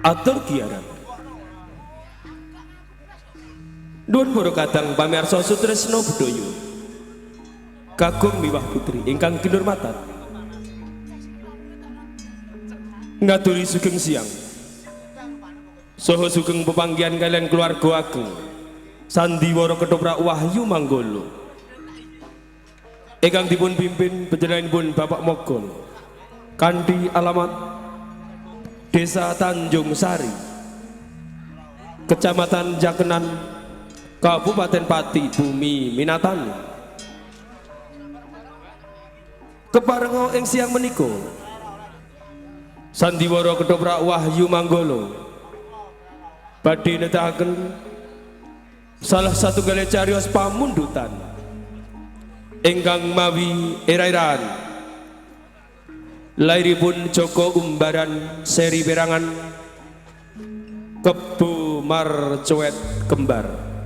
atur giaran. Nuwun para kadang pamirsa Sutresna Budaya kagum miwah putri ingkang kinurmatan ngaturi sugeng siang saha sugeng pepanggihan kalian keluarga ageng sandiwara ketoprak Wahyu Manggolo ingkang dipun pimpin panjenenganipun Bapak Mogol kanthi alamat Desa Tanjung Sari, Kecamatan Jakenan, Kabupaten Pati, Bumi Minatani. Keparenga ing siang menika sandiwara ketoprak Wahyu Manggolo badhe nedahaken salah satu gale cariyos pamundutan ingkang mawi era-eraan lairipun Joko Umbaran seri perangan Kebo Marcuet Kembar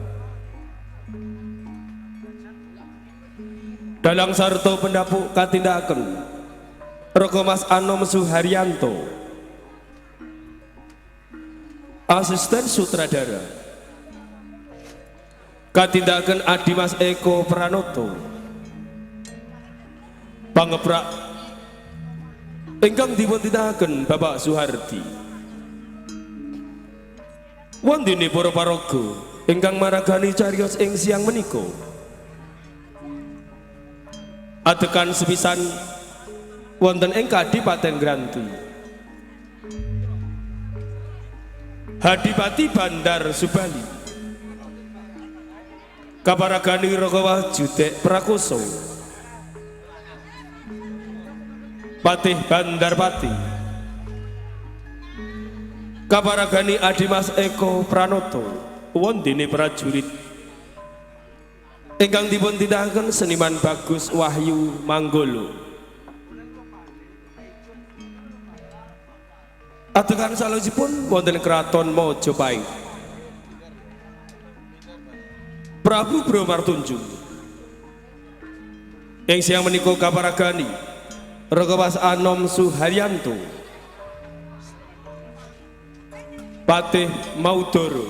dalang sarto pendapuk katindakan Roko Mas Anom Suharyanto asisten sutradara katindakan Adi Mas Eko Pranoto pangeprak ingkang dipuntindahaken Bapak Suhardi wondene para paraga ingkang maragani cariyos ing siang menika adegan sepisan wonten ing Kadipaten Granti Hadipati Bandar Subali kaparagani Rokawah Judek Prakoso Patih Bandarpati kaparagani Adimas Eko Pranoto wondene prajurit ingkang dipun tindahaken seniman Bagus Wahyu Manggolo adegan salajengipun wonten Kraton Mojopahit Prabu Bromartunjung ing siang menika kaparagani Roko Mas Anom Suharyanto Patih Maudoro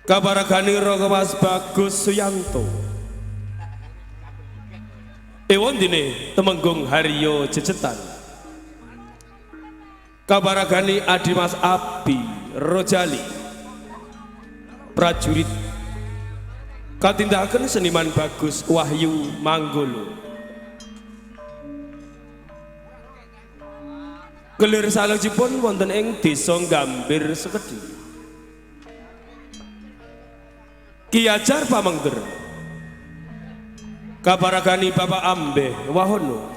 kaparagani Roko Mas Bagus Suyanto wondene Temenggung Haryo Jejetan kaparagani Adi Mas Abi Rojali prajurit katindahaken seniman Bagus Wahyu Manggolo gelir salajengipun wonten ing Desa Gambir Sekedhi Ki Ajar Pamengger kaparagani Bapak Ambeh Wahono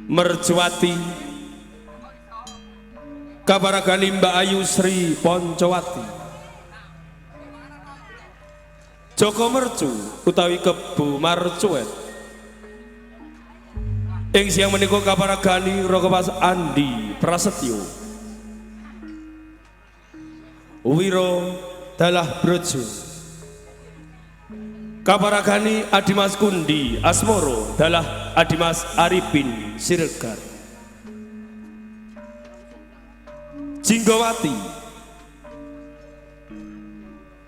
Merjuwati kaparagani Mbak Ayu Sri Poncowati Joko Mercu utawi Kebo Marcuet ing siang menika kaparagani Roko Mas Andi Prasetyo Wiro Dalah Brojo kaparagani Adimas Kundi Asmoro Dalah Adimas Arifin Siregar Jinggowati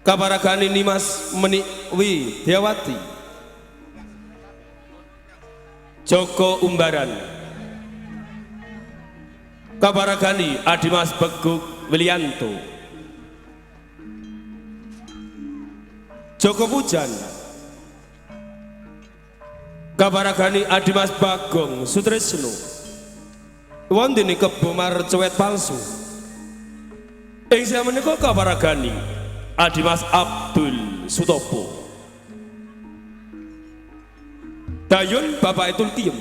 kaparagani Nimas Menikwi Diawati Joko Umbaran kaparagani Adimas Beguk Wilianto Joko Pujan kaparagani Adimas Bagong Sutresno wondene Kebo Marcuet Palsu ing siang menika kaparagani Adimas Abdul Sutopo Dayun Bapak Tulkiem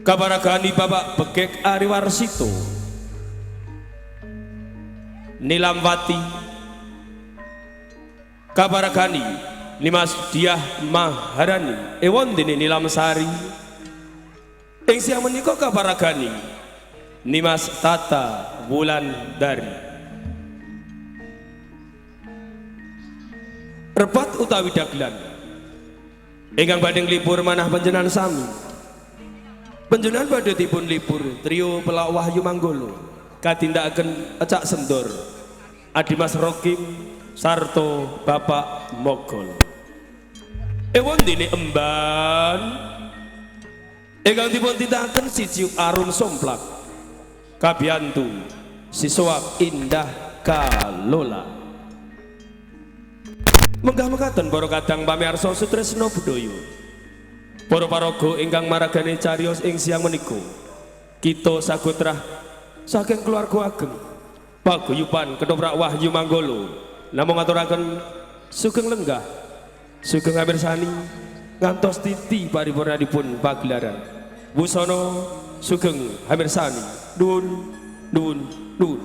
kaparagani Bapak Begek Ariwarsito Nilamwati kaparagani Nimas Diah Maharani wondene Nilamsari ing siang menika kaparagani Nimas Tata Wulandari repat utawi dagelan ingkang badhe nglipur manah panjenengan sami Panjenengan badhe dipun libur trio pelak Wahyu Manggolo katindakaken Ecak Sendor Adimas Rokim sarto Bapak Mogol. Ewon dene emban ingkang dipun tindakaken siji Arum Somplak kabiyantu siswa Indah Kalola. Menggah mekaten para kadang pamirsa sutresna budaya. Para paraga ingkang maragane cariyos ing siang menika. Kita sagutrah saking keluarga ageng paguyuban Ketoprak Wahyu Manggolo namung ngaturaken sugeng lenggah, sugeng amirsani ngantos titi paripurnanipun pagelaran. Busana sugeng amirsani. Nuwun, nuwun, nuwun.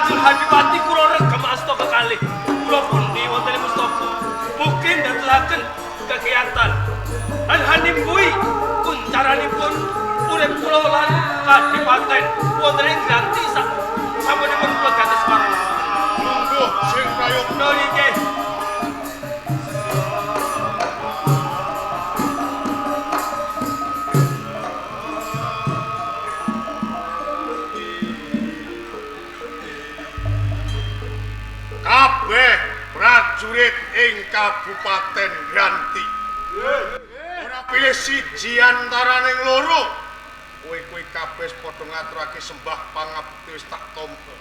Kanjeng Adipati kula regem asta kekalih. Kula pundi wonten Mustofa. Mungkin datelaken kegiatan. Lan hanimbui kuncaranipun urip kula lan kadipaten wonten ing Granti sampunipun kula gantos warna. Monggo sing prayogna nggih. kabeh prajurit ing Kabupaten Granti. Ora pilih siji antaraning loro. Kowe kabeh padha ngaturake sembah pangabekti wis tak tampa.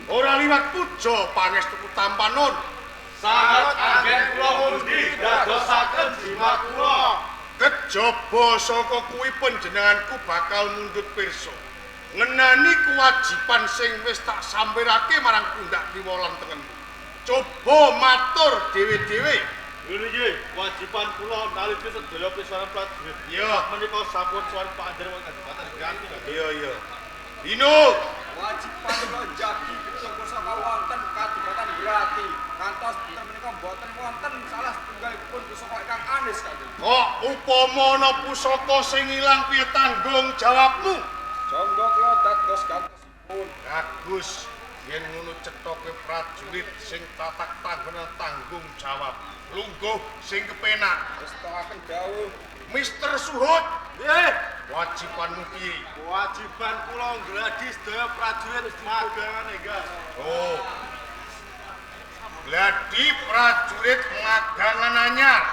Ora liwat puja pangestuku tampanon. Sangat anggen kula mundi dadosaken jimat kula. Kejaba saka kuwi panjenenganku bakal mundhut pirsa. Ngenani kewajiban sing wis tak sampirake marang pundak kiwa lan tengenmu. Coba matur dhewe-dhewe. Nggih, kewajiban kula nalika sedaya pisanan prajurit. Iya, Menika sampun sowan Pak Andir wonten Kabupaten Granti. iya. Dino, Kewajiban kula jagi pusaka wonten Kabupaten Granti. Kantos pinten menika boten wonten salah setunggalipun pusaka ingkang anis kanjeng. kok upama ana pusaka sing ilang piye tanggung jawabmu? Jangga kula dados gantosipun. Bagus. Yen ngono cethoke prajurit sing tatak tanggung jawab. Lungguh sing kepenak. Restakaken dawuh. Mister Suhut, Nggih, wajibanmu piye? kewajiban kula ngladi sedaya prajurit magangan enggal. Oh. Gladi prajurit magangan anyar.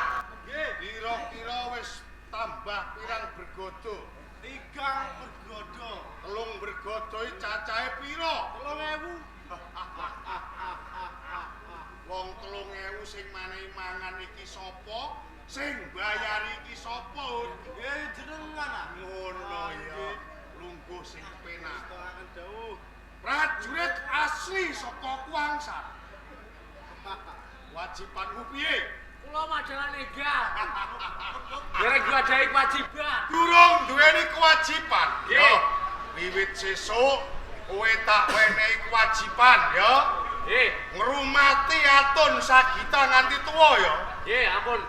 Nggih, Kira-kira wis tambah pirang bergodo? 3 bergodo. Telung bergodoi cacahe pira? 3000. Wong 3000 sing manehi mangan iki sapa? Sing bayar iki sapa? Nggih, jenengan. Ngono ya. Lungguh sing kepenak. Restakaken dawuh. Prajurit asli saka Kuangsan. Wajibanmu piye? Kula madangan enggal. Dereng gadahi kewajiban. Durung duweni kewajiban. Nggih. Yo, wiwit sesuk kowe tak wenehi kewajiban ya. Nggih, Ngrumati atun sagita nganti tuwa ya. nggih ampun.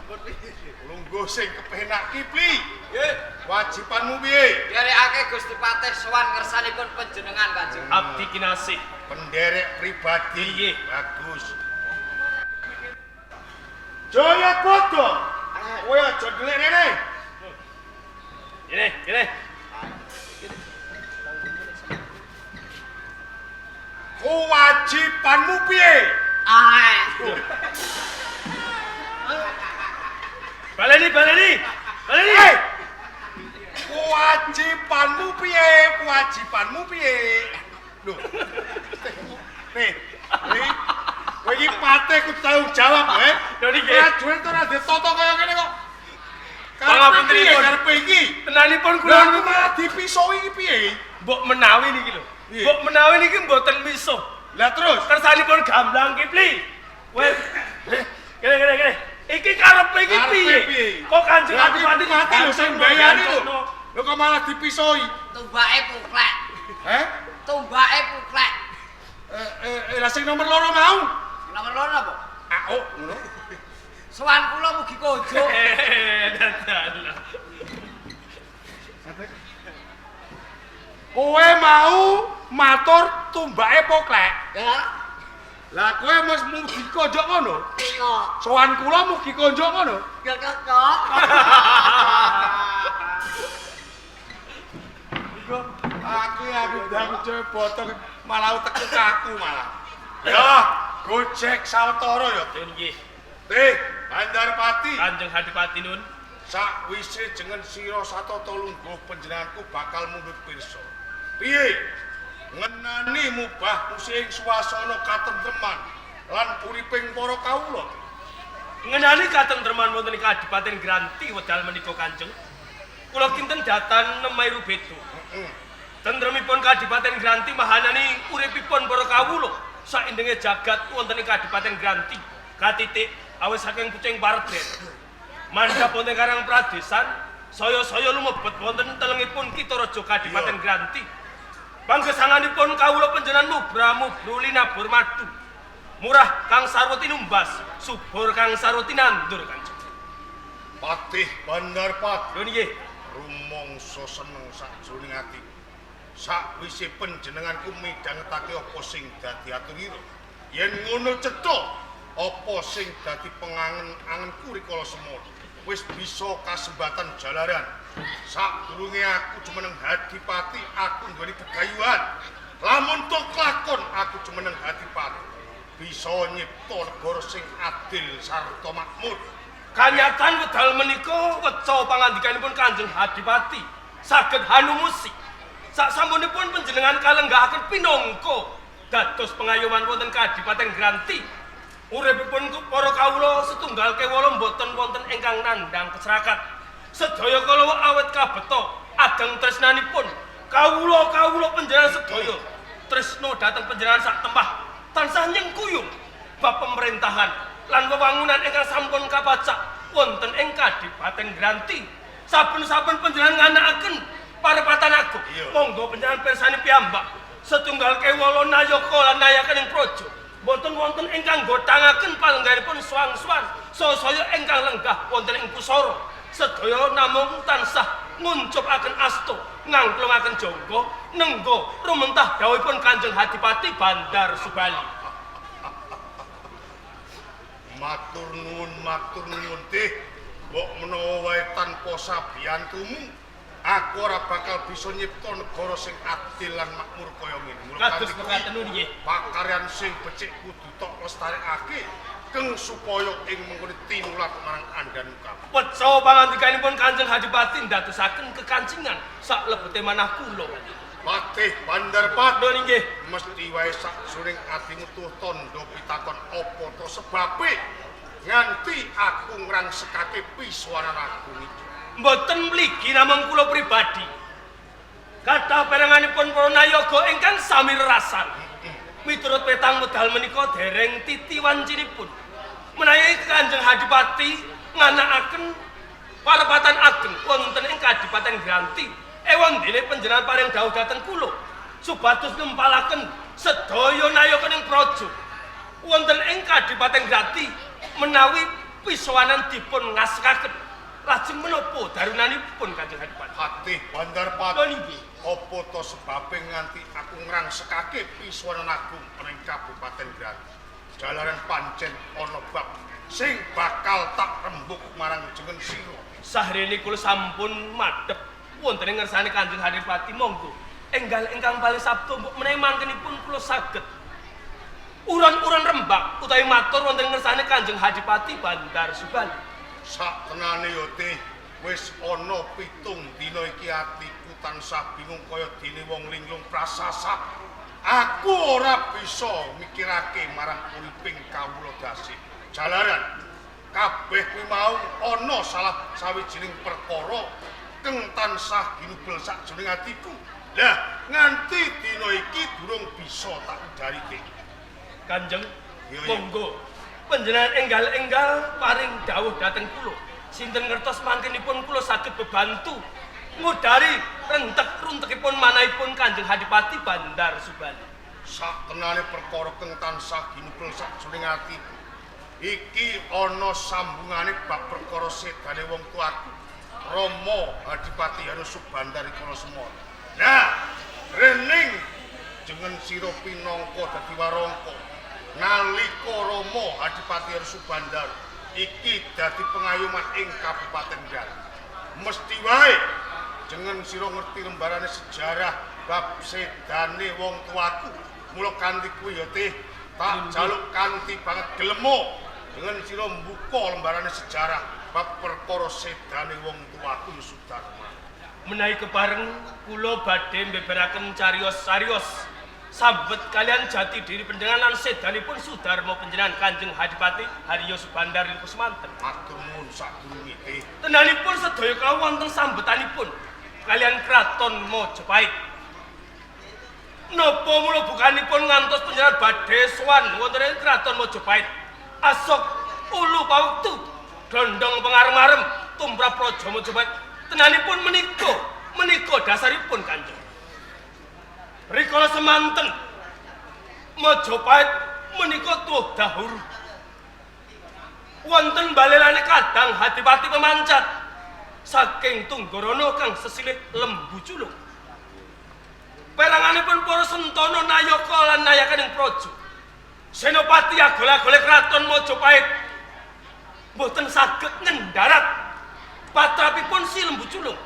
Ampun piye? Lungguh sing kepenak Kipli. Nggih. Wajibanmu piye? Dherekake Gusti Patih sowan ngersanipun panjenengan Kanjeng. Abdi kinasih. Penderek pribadi. Nggih. Bagus. Jaya Bodo. Kowe aja ndelik rene. Gini. Kewajibanmu piye? Baleni. Hei! Kewajibanmu piye? Lho. Nih. Kowe iki patih kudu tanggung jawab, Lho, niki. Prajurit ora ditata kaya ngene kok. Pangapunten Karepe piye pripun? karepe iki? Tenanipun Lho kula aku malah dipisoi iki piye? mbok menawi niki lho. Piye? Mbok menawi niki mboten misuh. Lah terus Kersanipun gamblang Kipli. Kowe Gini. Iki karepe iki Karepe piye? piye? Kok Kanjeng Lah, Adipati mati lho sing bayari lho. Lho kok malah dipisoi? Tumbake puklek. Heh? Tumbake puklek. Lah sing nomor loro mau? Nomor loro napa? Oh, ngono. Sowan kula mugi kojo. Dadah. Kowe mau matur tumbake poklek. Ya. Lah kowe mesti mugi konjok ngono. Iya. Sowan kula mugi konjok ngono. Ya kok. Aku ndang coy botol malah utekku kaku malah. Ya, Gojek sawetara ya. Nggih. Bandarpati. Kanjeng Adipati nun. Sakwise jengen sira satata lungguh panjenenganku bakal mundhut pirsa. Piye? Ngenani mubah musing swasana katentreman lan uriping para kawula. Ngenani katentreman wonten ing Kadipaten Granti wedal menika Kanjeng. Kula kinten datan nemai rubedo. Tentremipun Kadipaten Granti mahanani uripipun para kawula saindenge jagat wonten ing Kadipaten Granti. Katitik awis saking pucing paredret. Mandhap wonten Karang Pradesan saya lumebet wonten telengipun Kita Raja Kadipaten Granti. Panggesanganipun kawula panjenengan mubra-mubru linabur madu. Murah kang sarwa tinumbas, subur kang sarwa tinandur Kanjeng. Patih Bandarpat. Lho nggih. Rumangsa seneng sajroning ati. Sakwise panjenenganku midhangetake apa sing dadi aturira. Yen ngono cetha, apa sing dadi pengangen-angenku rikala semana wis bisa kasembatan jalaran. Sadurunge aku jumeneng Hadipati, aku nduweni gegayuhan. Lamun tok lakon aku jumeneng Hadipati, bisa nyipta negara sing adil sarta makmur. Kanyatan wedal menika weca pangandikanipun Kanjeng Hadipati saged hanumusi. Saksampunipun panjenengan kalenggahaken pinangka dados pengayoman wonten Kadipaten Granti. Uripipun para kawula setunggal kewala boten wonten ingkang nandhang keserakat. Sedaya kala awet kabeta ageng tresnanipun kawula panjenengan sedaya tresna dhateng panjenengan sak tempah tansah nyengkuyung bab pemerintahan lan wewangunan ingkang sampun kapacak wonten ing Kadipaten Granti. Saben-saben panjenengan nganakaken parepatan agung. Monggo panjenengan pirsani piyambak setunggal kewala nayaka lan nayakan ing praja boten wonten ingkang gothangaken palengganipun suang-suan saya ingkang lenggah wonten ing pusara. Sedaya namung tansah nguncupaken asta ngangklungaken jangka nengga rumentah dawuhipun Kanjeng Hadipati Bandar Subali. Matur nuwun teh. Mbok menawa wae tanpa sabiyantumu, aku ora bakal bisa nyipta negara sing adil lan makmur kaya ngene. Mula kados mekaten nggih. Pakaryan sing becik kudu tok lestarekake keng supaya ing mengkono tinular marang andanuka. Weca pangandikanipun Kanjeng Hadipati ndadosaken kekancingan sak lebete manah kula. Patih Bandarpat. Lho nggih. Mesti wae sakjroning atimu tuh tandha pitakon apa to sebabe nganti aku ngrangsekake pisuwanan agung iki. Mboten mligi namung kula pribadi. Kathah peranganipun para nayaga ingkang sami rasan. Miturut petang medal menika dereng titiwancinipun. Menawi Kanjeng Hadipati nganakaken parepatan ageng wonten ing Kadipaten Granti, ewon dene panjenengan paring dawuh dhateng kula supados ngempalaken sedaya nayaga ing praja wonten ing Kadipaten Granti menawi pisuwanan dipun ngasekaken. Lajeng menapa darunanipun Kanjeng Hadipati? Patih Bandarpat. Lho nggih. Apa to sebabe nganti aku ngrangsekake pisuwanan agung ing Kabupaten Granti. Jalaran pancen ana bab sing bakal tak rembug marang jeneng sira. Sahrene kula sampun madhep wonten ing ngersane Kanjeng Hadipati, monggo enggal ingkang paling sabda mbok menawi mangkenipun kula saged uran-uran rembak utawi matur wonten ing ngersane Kanjeng Hadipati Bandar Subali. Saktenane yo teh wis ana 7 dina iki atiku tansah bingung kaya dene wong linglung prasasa. Aku ora bisa mikirake marang uriping kawula dasih. Jalaran kabeh kuwi mau ana salah sawijining perkara kang tansah ginubel sakjroning atiku. Lah nganti dina iki durung bisa tak udarike. Kanjeng, Iya. monggo panjenengan enggal-enggal paring dawuh dhateng kula. Sinten ngertos mangkenipun kula saged bebantu ngudari rentek-runtekipun manahipun Kanjeng Hadipati Bandar Subali. Saktenane perkara kang tansah ginubel sakjroning atiku. Iki ana sambungane bab perkara sedane wong tuaku, Rama Hadipati Hanu Subandar kala semana. Nah, rening jeneng sira pinangka dadi warangka nalika Rama Hadipati Hanu Subandar iki dadi pengayoman ing Kabupaten Granti. Mesti wae jeneng sira ngerti lembarane sejarah bab sedane wong tuaku. Mula kanthi kuwi ya teh tak jaluk kanthi banget gelemo dengan sira mbuka lembarane sejarah bab perkara sedane wong tuaku Sudarma. Menawi kepareng kula badhe mbeberaken cariyos-cariyos sambet kalian jati diri panjenengan lan sedanipun Sudarma panjenengan Kanjeng Hadipati Haryo Subandar niku semanten. Matur nuwun sadurunge teh. Tendanipun sedaya kala wonten sambetanipun kalian kraton Majapahit. Napa mula bukanipun ngantos panjenengan badhe sowan wonten ing kraton Majapahit? Asok ulu pawektu dondong pengarem-arem tumrap praja Majapahit. Tendanipun menika dasaripun Kanjeng. rikala semanten Majapahit menika tuh dahur. Wonten balelane kadang Hadipati pemancat saking Tunggorono kang sesilih lembu culung. Peranganipun para Sentana Nayaka lan Nayakaning Praja. Senopati agol-agole kraton Majapahit boten saged ngendarat patrapipun si lembu culung.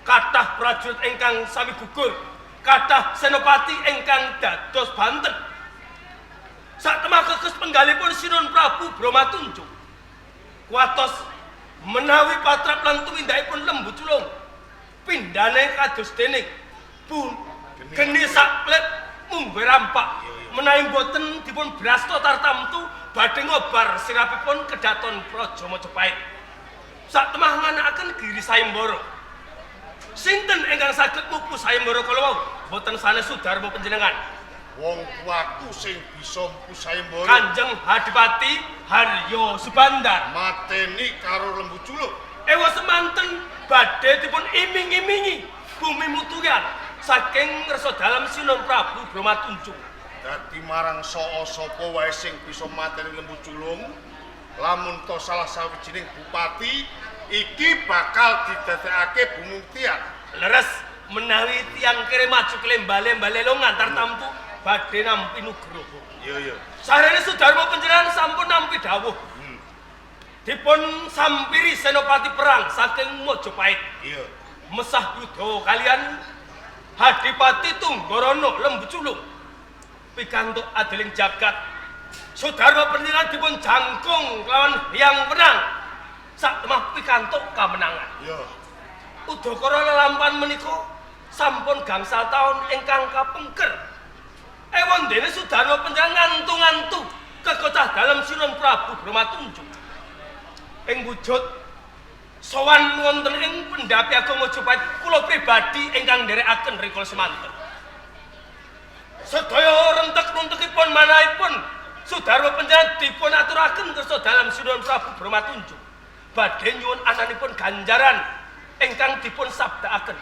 Kathah prajurit ingkang sami gugur, kathah senopati ingkang dados banten. Satemah kekes penggalipun Sinun Prabu Bromatunjung kuatos menawi patrap lan tumindakipun lembu culung pindhane kados dening pun geni saklet mumbe rampak menawi boten dipun brasta tartamtu badhe ngobar sirapipun kedaton Praja Majapahit. Satemah nganakaken Giri Sayembara. Sinten ingkang saged mupu Sayembara kala wau boten sanes Sudarma panjenengan. Wong tuaku sing bisa mpu sayembara Kanjeng Hadipati Haryo Subandar mateni karo lembu culuk. ewa semanten badhe dipun iming-imingi bumi mutuyan saking ngersa dalem Sinun Prabu Bromatunjung. Dadi marang sapa wae sing bisa mateni lembu culung, lamun to salah sawijining bupati iki bakal didadekake bumuktian. Leres menawi tiang kere maju kelembale-mbale longan tartamtu badhe nampi nugroho. Iya. Sarene Sudarma panjenengan sampun nampi dawuh. Dipun sampiri senopati perang saking Majapahit. Iya. Mesah yudha kalian Hadipati Tunggorono lembu culung. Pikantuk adeling jagat. Sudarma panjenengan dipun jangkung lawan Hyang Wenang. Satemah pikantuk kamenangan. Iya. Udakara lelampan menika sampun gangsal taun ingkang kapengker. Ewon dene Sudarma panjenengan ngantu-ngantu kekocah dalem Sinun Prabu Bromatunjung. Ing wujud sowan wonten ing pendhapi Agung Majapahit kula pribadi ingkang nderekaken rikala semanten. Sedaya rentek-rentekipun manahipun Sudarma panjenengan dipun aturaken kersa dalem Sinun Prabu Bromatunjung. Badhe nyuwun ananipun ganjaran ingkang dipun sabdakaken.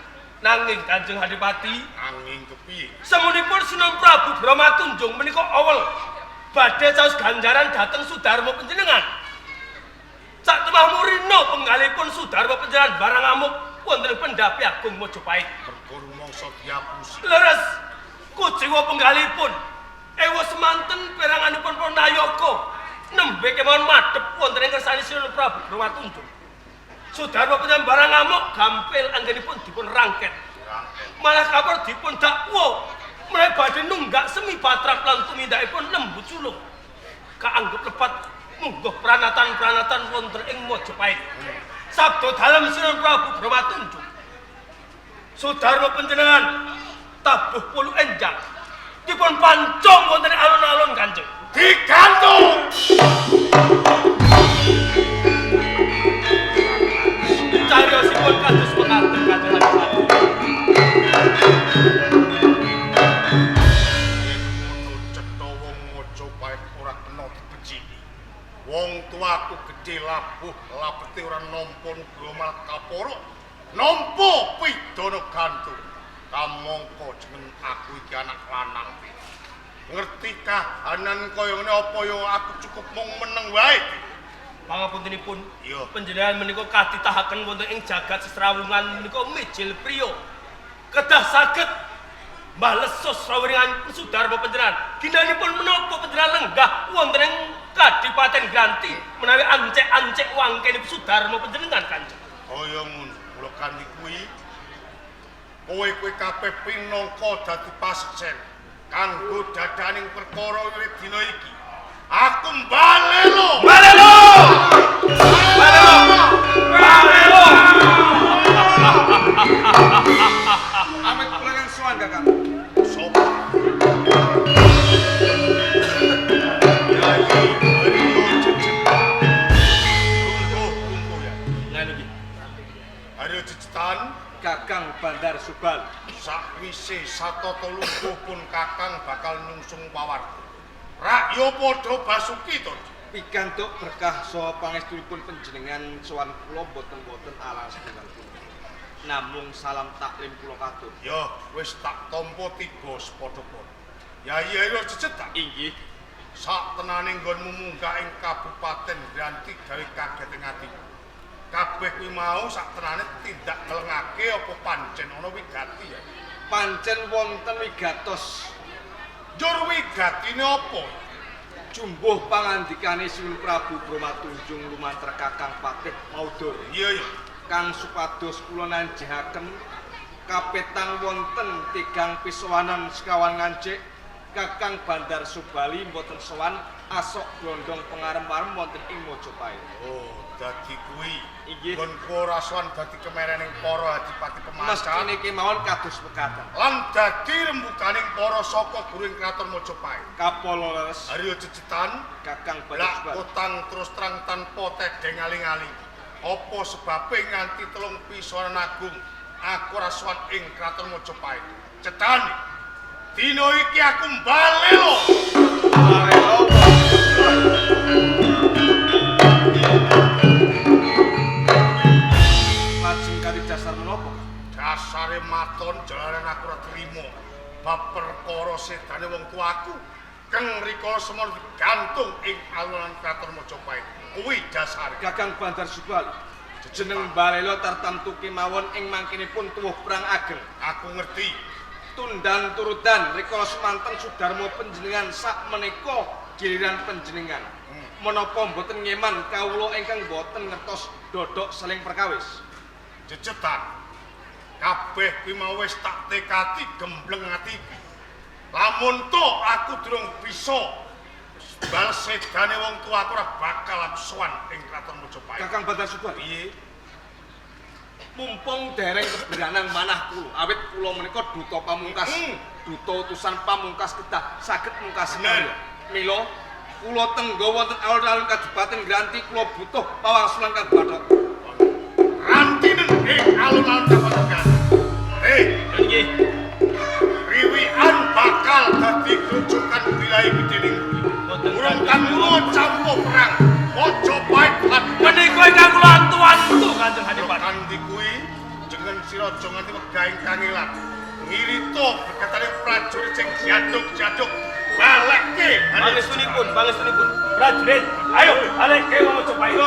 Nanging Kanjeng Hadipati Anging kepiye? semunipun Sinun Prabu Bromatunjung menika awel badhe caos ganjaran dhateng Sudarma panjenengan. Satemah murina penggalipun Sudarma panjenengan barang amuk wonten pendhapi Agung Majapahit. Mergo rumangsa diapusi. Leres kuciwa penggalipun ewa semanten peranganipun Nayaka nembe kemawon madhep wonten ing kersane Sinun Prabu Bromatunjung. Sudarma panjenengan barang amuk gampil anggenipun dipun rangket. Malah kabar dipun dakwa menawi badhe nunggak semi patrap lan tumindakipun lembu culung. Kaanggep lepat mungguh pranatan-pranatan wonten ing Majapahit. Sabda dalem Sinun Prabu Bromatunjung. Sudarma panjenengan tabuh pulu enjang dipun pancung wonten ing alun-alun Kanjeng. Digantung. Cariyosipun kados mekaten Kanjeng Hadipati. Ngono cetha wong Majapahit ora kena dibeciki. Wong tuaku gedhe labuh labete ora nampa nugroho Kaporo, nampa pidana gantung. Kamangka jeneng aku iki anak lanang. Ngerti kahanan kaya ngene apa ya aku cukup mung meneng wae. Pangapuntenipun, Iya. panjenengan menika katitahaken wonten ing jagat sesrawungan menika mijil priya. Kedah saged mbalesos srawuringan Sudarma panjenengan. Ginanipun menapa panjenengan lenggah wonten ing Kadipaten Granti menawi ancek-ancek wangkenipun Sudarma panjenengan Kanjeng. Kaya ngono, kula kanthi kuwi kowe kabeh pinangka dadi paseksen kanggo dadaning perkara wiwit dina iki. Aku mbalelo. Balelo! Amit kula kang sowan Kakang. Sopo? Yai Haryo Cecetan. Tunggu ya. Ngene iki. Haryo Cecetan Kakang Bandar Subal. sakwise satata lungguh pun Kakang bakal nyungsung pawarta. Rakya padha basuki to. Pikantuk berkah saha pangestunipun panjenengan sowan kula boten-boten alang setunggal punika. namung salam taklim kula katut. Ya, wis tak tampa tiba sepadha-padha. Yayi Ira Cecetan. Inggih. Sak tenane nggonmu munggah ing Kabupaten Granti gawe kaget ing atiku. Kabeh kuwi mau sak tenane tindak ngelengake apa pancen ana wigati ya. Pancen wonten wigatos. Njur wigatine apa? Jumbuh pangandikane Sinuhun Prabu Bromatunjung lumantar Kakang Patih Maudara. Iya ya. Kang supados kula nanjihaken kapetang wonten tigang pisowanan sekawan ngancik Kakang Bandar Subali mboten sowan asok glondong pengarem-arem wonten ing Mojopahit. Oh, dadi kuwi. Inggih. Nggonku ora sowan dadi kemerening para adipati pemacan. Mestine kemawon kados pekaten. Lan dadi rembuganing para saka guring kraton Mojopahit. Kapolo leres Arya Cecetan, Kakang Bandar lak Subali. utang terus terang tanpa tedeng aling-aling. Apa sebabe nganti 3 pisonan agung aku ora sowan ing kraton Mojopahit. Cetane dino iki aku mbale lho. Lajeng kali dasar menapa? Dasare maton jalaran aku ora trima. Bab perkara sedane wong tuaku kang rikala semana digantung ing alun-alun kraton Mojopahit. Kuwi dasare. Kakang Bandar Subali. Jeneng Balela tartamtu kemawon ing mangkinipun tuwuh perang ageng. Aku ngerti. Tundan turutan rikala semanten Sudarmo panjenengan sak menika giliran panjenengan. Menapa mboten ngeman kawula ingkang mboten ngertos dodok saling perkawis. Cecetan. Kabeh kuwi mau wis tak tekati gembleng atiku. Lamun to aku durung bisa bal sedane wong tuaku ora bakal aku sowan ing kraton Mojopahit. Kakang Bandar Subali. Piye? Mumpung dereng keberanang manah kula, awit kula menika duta pamungkas, duta utusan pamungkas kedah saged mungkas Bener. Mila kula tenggo wonten alun-alun Kabupaten Granti kula butuh pawangsulan kang bathok. Rantinen ing alun-alun Kabupaten Granti. Nggih. Riwian bakal dadi rujukan wilayah Gedening. Urung kanggo campur perang. Mojopahit lan Menika ingkang kula antu-antu Kanjeng Adipati. Kandi kuwi jeneng sira aja nganti wegahing kangelan. Ngirito berkatane prajurit sing jaduk-jaduk balekke. Pangestunipun. Prajurit, ayo balik ke Mojopahit.